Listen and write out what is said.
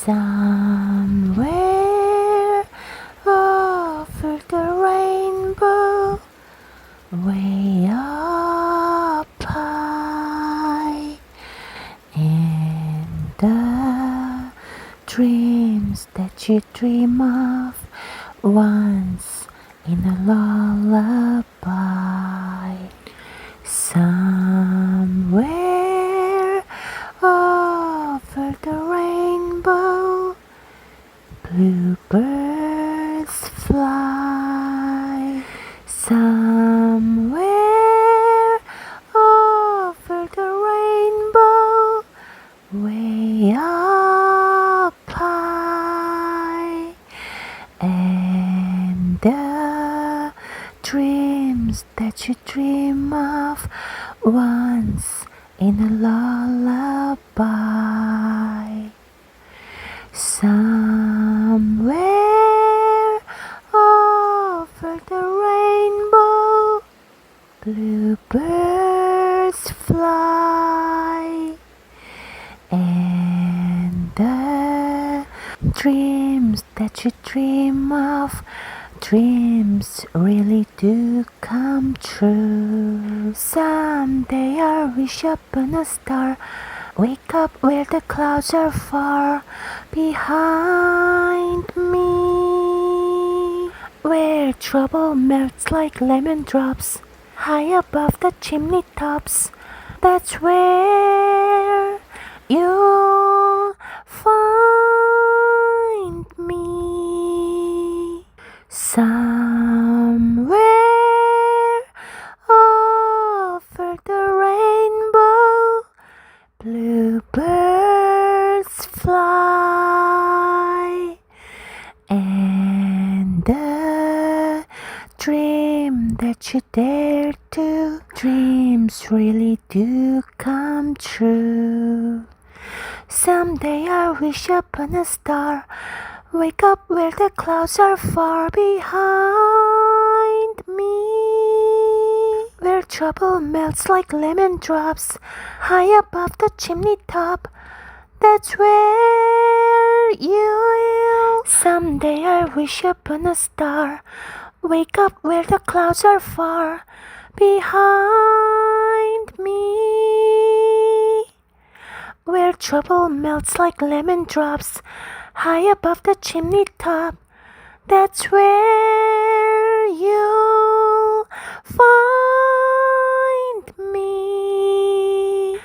Somewhere over the rainbow, way up high, and the dreams that you dream of once in a lullaby. Somewhere over the rainbow, bluebirds fly. Somewhere over the rainbow, way up high, and the dreams that you dream of once in a lullaby. Somewhere over the rainbow, bluebirds fly, and the dreams that you dream of, dreams really do come true. Someday I'll wish upon a star, wake up where the clouds are far behind me, where trouble melts like lemon drops high above the chimney tops. That's where you'll find me. Somewhere over the rainbow, bluebirds fly, and the dream that you dare to, dreams really do come true. Someday I'll wish upon a star, wake up where the clouds are far behind me, where trouble melts like lemon drops high above the chimney top. That's where you will. Someday I wish upon a star, wake up where the clouds are far behind me, where trouble melts like lemon drops high above the chimney top. That's where you'll find me.